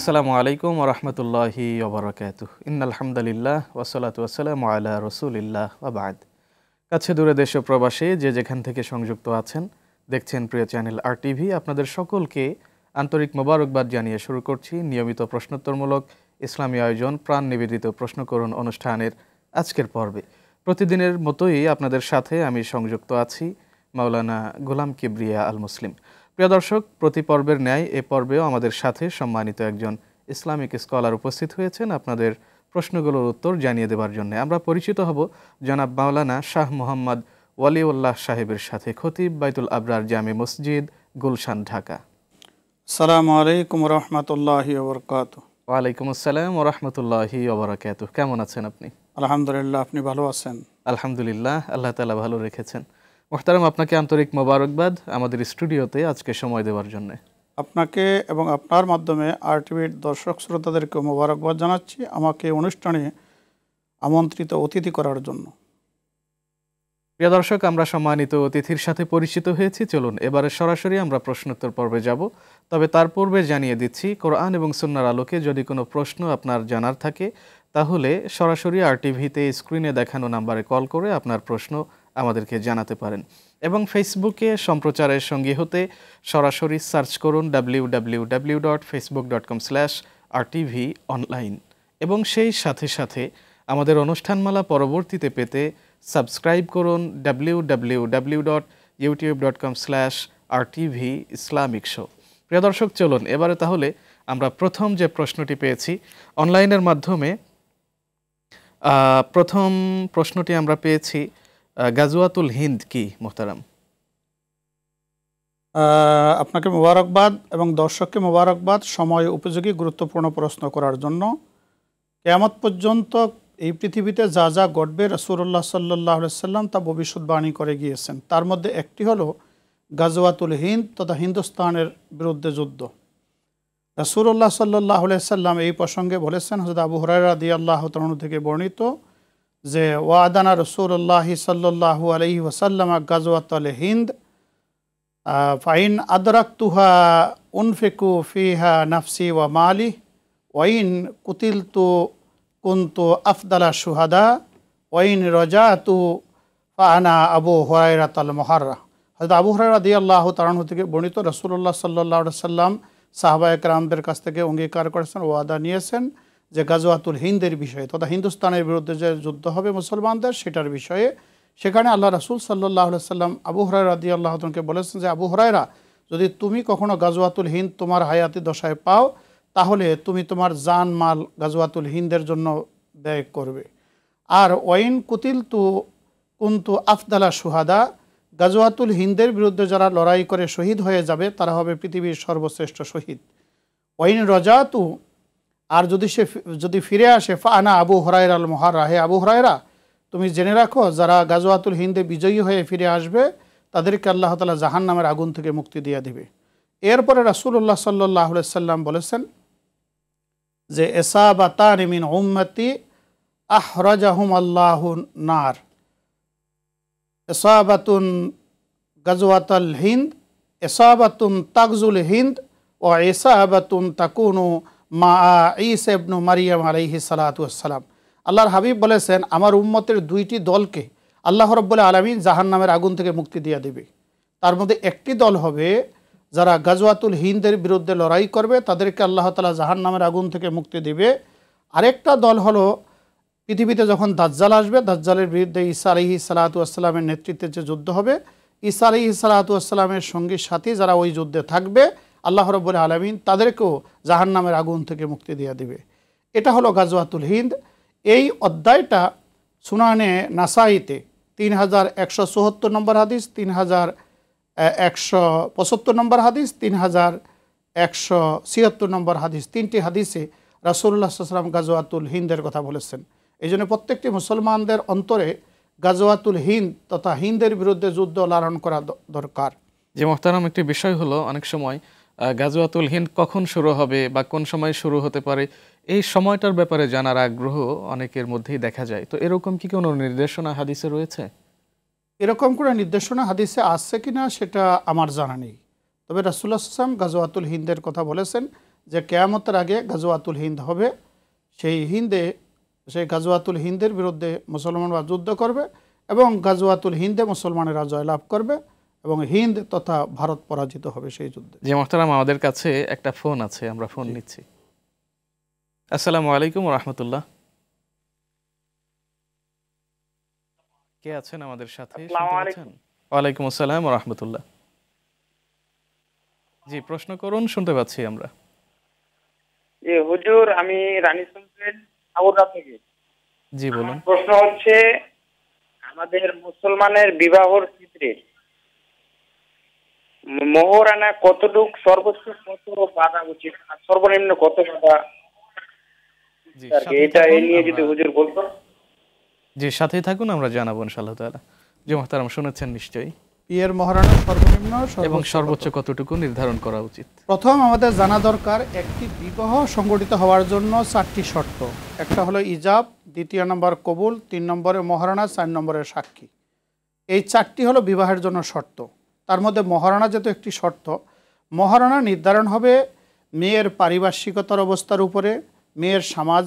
আসসালামু আলাইকুম ওয়া রাহমাতুল্লাহি ওয়া বারাকাতুহু। ইন্নাল হামদালিল্লাহ ওয়াসসালাতু ওয়াসসালামু আলা রাসূলিল্লাহ ওয়া বা'দ। কাছে দূরে দেশ ও প্রবাসে যে যেখান থেকে সংযুক্ত আছেন, দেখছেন প্রিয় চ্যানেল আরটিভি, আপনাদের সকলকে আন্তরিক মোবারকবাদ জানিয়ে শুরু করছি নিয়মিত প্রশ্নোত্তরমূলক ইসলামী আয়োজন প্রাণ নিবেদিত প্রশ্ন করুন অনুষ্ঠানের আজকের পর্বে। প্রতিদিনের মতোই আপনাদের সাথে আমি সংযুক্ত আছি মাওলানা গোলাম কিবরিয়া আল মুসলিম। প্রিয় দর্শক, প্রতি পর্বের ন্যায় এ পর্বেও আমাদের সাথে সম্মানিত একজন ইসলামিক স্কলার উপস্থিত হয়েছেন আপনাদের প্রশ্নগুলোর উত্তর জানিয়ে দেওয়ার জন্য। আমরা পরিচিত হব জনাব মাওলানা শাহ মোহাম্মদ ওয়ালিউল্লাহ সাহেবের সাথে, খতিব বাইতুল আবরার জামে মসজিদ, গুলশান, ঢাকা। আসসালামু আলাইকুম রহমতুল্লাহি ওয়া বারাকাতুহু। ওয়ালাইকুম আসসালাম ওয়া রাহমাতুল্লাহি ওয়া বারাকাতুহু। কেমন আছেন আপনি? আলহামদুলিল্লাহ, আপনি ভালো আছেন? আলহামদুলিল্লাহ, আল্লাহ তাআলা ভালো রেখেছেন। মোহতারাম, আপনাকে আন্তরিক মোবারকবাদ আমাদের স্টুডিওতে আজকে সময় দেওয়ার জন্য। আপনাকে এবং আপনার মাধ্যমে আরটিভির দর্শক শ্রোতাদেরকে মোবারকবাদ জানাচ্ছি আমাকে অনুষ্ঠানে আমন্ত্রিত অতিথি করার জন্য। প্রিয় দর্শক, আমরা সম্মানিত অতিথির সাথে পরিচিত হয়েছি। চলুন এবারে সরাসরি আমরা প্রশ্নোত্তর পর্বে যাব। তবে তার পূর্বে জানিয়ে দিচ্ছি, কোরআন এবং সুন্নাহর আলোকে যদি কোনো প্রশ্ন আপনার জানার থাকে তাহলে সরাসরি আরটিভিতে স্ক্রিনে দেখানো নাম্বারে কল করে আপনার প্রশ্ন আমাদেরকে জানাতে পারেন, এবং ফেসবুকে সম্প্রচারের সঙ্গী হতে সরাসরি সার্চ করুন www.facebook.com/rtvonline, এবং সেই সাথে সাথে আমাদের অনুষ্ঠানমালা পরবর্তীতে পেতে সাবস্ক্রাইব করুন www.youtube.com/rtvislamicshow। প্রিয় দর্শক, চলুন এবারে তাহলে আমরা প্রথম যে প্রশ্নটি পেয়েছি অনলাইনের মাধ্যমে, প্রথম প্রশ্নটি আমরা পেয়েছি গাজওয়াতুল হিন্দ কি মোহতারাম? আপনাকে মোবারকবাদ এবং দর্শককে মোবারকবাদ সময় উপযোগী গুরুত্বপূর্ণ প্রশ্ন করার জন্য। কিয়ামত পর্যন্ত এই পৃথিবীতে যা যা ঘটবে রাসূলুল্লাহ সাল্লাল্লাহু আলাইহি সাল্লাম তা ভবিষ্যৎবাণী করে গিয়েছেন। তার মধ্যে একটি হলো গাজওয়াতুল হিন্দ তথা হিন্দুস্তানের বিরুদ্ধে যুদ্ধ। রাসূলুল্লাহ সাল্লাল্লাহু আলাইহি সাল্লাম এই প্রসঙ্গে বলেছেন, হযরত আবু হুরায়রা রাদিয়াল্লাহু তাআলা থেকে বর্ণিত যে ওয়াদানা রাসূলুল্লাহ সাল্লাল্লাহু আলাইহি ওয়াসাল্লাম গাজওয়াতুল হিন্দ ফাইন আদরাকতুহা উনফিকু ফিহা নাফসি ওয়া মালি ওয়াইন কুতিলতু কুনতু আফদালা শুহাদা ওয়াইন রাজাতু ফাআনা আবু হুরায়রাতাল মুহাররা। হযরত আবু হুরায়রা রাদিয়াল্লাহু তাআলা থেকে বর্ণিত, রাসূলুল্লাহ সাল্লাল্লাহু আলাইহি ওয়াসাল্লাম সাহাবায়ে কেরামদের কাছ থেকে অঙ্গীকার করেছেন, ওয়াদা নিয়েছেন যে গাজওয়াতুল হিন্দের বিষয়ে তথা হিন্দুস্তানের বিরুদ্ধে যে যুদ্ধ হবে মুসলমানদের সেটার বিষয়ে। সেখানে আল্লাহ রাসূল সাল্লাল্লাহু আলাইহি ওয়াসাল্লাম আবু হুরায়রা রাদিয়াল্লাহু তাআলাকে বলেছেন যে আবু হুরায়রা, যদি তুমি কখনো গাজওয়াতুল হিন্দ তোমার হায়াতি দশায় পাও তাহলে তুমি তোমার জান মাল গাজওয়াতুল হিন্দের জন্য ব্যয় করবে। আর ওয়াইন কুতিলতু কুনতু আফদালা শুহাদা, গাজওয়াতুল হিন্দের বিরুদ্ধে যারা লড়াই করে শহীদ হয়ে যাবে তারা হবে পৃথিবীর সর্বশ্রেষ্ঠ শহীদ। ওয়াইন রাজাতু, আর যদি ফিরে আসে ফাআনা আবু হুরায়রাল মুহাররা, হে আবু হুরায়রা তুমি জেনে রাখো যারা গাজওয়াতুল হিন্দে বিজয়ী হয়ে ফিরে আসবে তাদেরকে আল্লাহ তাআলা জাহান্নামের আগুন থেকে মুক্তি দিয়ে দিবে। এরপরে রাসূলুল্লাহ সাল্লাল্লাহু আলাইহি সাল্লাম বলেছেন যে ইসাবাতান মিন উম্মতি আহরাজাহুম আল্লাহু নার, ইসাবাতুন গাজওয়াতুল হিন্দ, ইসাবাতুন তাগজুল হিন্দ ও ইসাবাতুন তাকুনু মা ঈসা ইবনে মারইয়াম আলাইহিস সালাতু ওয়াস সালাম। আল্লাহর হাবিব বলেছেন আমার উম্মতের দুইটি দলকে আল্লাহ রাব্বুল আলামিন জাহান্নামের আগুন থেকে মুক্তি দিয়ে দেবে। তার মধ্যে একটি দল হবে যারা গাজওয়াতুল হিন্দের বিরুদ্ধে লড়াই করবে, তাদেরকে আল্লাহ তাআলা জাহান্নামের আগুন থেকে মুক্তি দেবে। আরেকটা দল হলো পৃথিবীতে যখন দাজ্জাল আসবে, দাজ্জালের বিরুদ্ধে ঈসা আলাইহিস সালাতু ওয়াস সালামের নেতৃত্বে যে যুদ্ধ হবে, ঈসা আলাইহিস সালাতু ওয়াস সালামের সঙ্গী সাথী যারা ওই যুদ্ধে থাকবে আল্লাহ রাব্বুল আলামিন তাদেরকেও জাহান্নামের আগুন থেকে মুক্তি দিয়ে দিবে। এটা হলো গাজওয়াতুল হিন্দ। এই অধ্যায়টা সুনানে নাসাইতে 3174 নম্বর হাদিস, 3175 নম্বর হাদিস, 3176 নম্বর হাদিস, তিনটি হাদিসে রাসূলুল্লাহ সাল্লাল্লাহু আলাইহি ওয়াসাল্লাম গাজওয়াতুল হিন্দের কথা বলেছেন। এই জন্য প্রত্যেকটি মুসলমানদের অন্তরে গাজওয়াতুল হিন্দ তথা হিন্দের বিরুদ্ধে যুদ্ধ লালন করা দরকার। যে মোহতারাম, একটি বিষয় হলো অনেক সময় গাজওয়াতুল হিন্দ কখন শুরু হবে বা কোন সময় শুরু হতে পারে এই সময়টার ব্যাপারে জানার আগ্রহ অনেকের মধ্যেই দেখা যায়। তো এরকম কি কোনো নির্দেশনা হাদিসে রয়েছে? এরকম কোনো নির্দেশনা হাদিসে আসছে কিনা সেটা আমার জানা নেই, তবে রাসূলুল্লাহ সাল্লাল্লাহু আলাইহি ওয়াসাল্লাম গাজওয়াতুল হিন্দের কথা বলেছেন যে কেয়ামতের আগে গাজওয়াতুল হিন্দ হবে, সেই গাজওয়াতুল হিন্দের বিরুদ্ধে মুসলমানরা যুদ্ধ করবে এবং গাজওয়াতুল হিন্দে মুসলমানেরা জয়লাভ করবে এবং হিন্দ তথা ভারত পরাজিত হবে সেই যুদ্ধে। জি মোহতারাম, আমাদের কাছে একটা ফোন আছে, আমরা ফোন নিচ্ছি। আসসালামু আলাইকুম ওয়া রাহমাতুল্লাহ। কে আছেন আমাদের সাথে? ওয়ালাইকুম আসসালাম ওয়া রাহমাতুল্লাহ। জি প্রশ্ন করুন, শুনতে পাচ্ছি আমরা। জি হুজুর, আমি রানী সুলতান আবুদা থেকে। জি বলুন। প্রশ্ন হচ্ছে, আমাদের মুসলমানের বিবাহর ক্ষেত্রে মোহরানা কতটুক, সর্বোচ্চ কত বাঁধা উচিত আর সর্বনিম্ন কত বাঁধা? জি এটা এই নিয়ে যদি হুজুর বলতো। জি সাথেই থাকুন, আমরা জানাবো ইনশাআল্লাহ তাআলা। জি মোহতারাম, শুনেছেন নিশ্চয়ই। বিয়ের মহারণা সর্বনিম্ন এবং সর্বোচ্চ কতটুকু নির্ধারণ করা উচিত? প্রথম আমাদের জানা দরকার একটি বিবাহ সংগঠিত হওয়ার জন্য 4টি শর্ত। একটা হলো ইজাব, দ্বিতীয় নম্বর কবুল, 3 নম্বরে মহারণা, 4 নম্বরে সাক্ষী। এই 4টি হলো বিবাহের জন্য শর্ত। তার মধ্যে মহারণা যেহেতু একটি শর্ত, মহারণা নির্ধারণ হবে মেয়ের পারিপার্শ্বিকতার অবস্থার উপরে, মেয়ের সামাজিক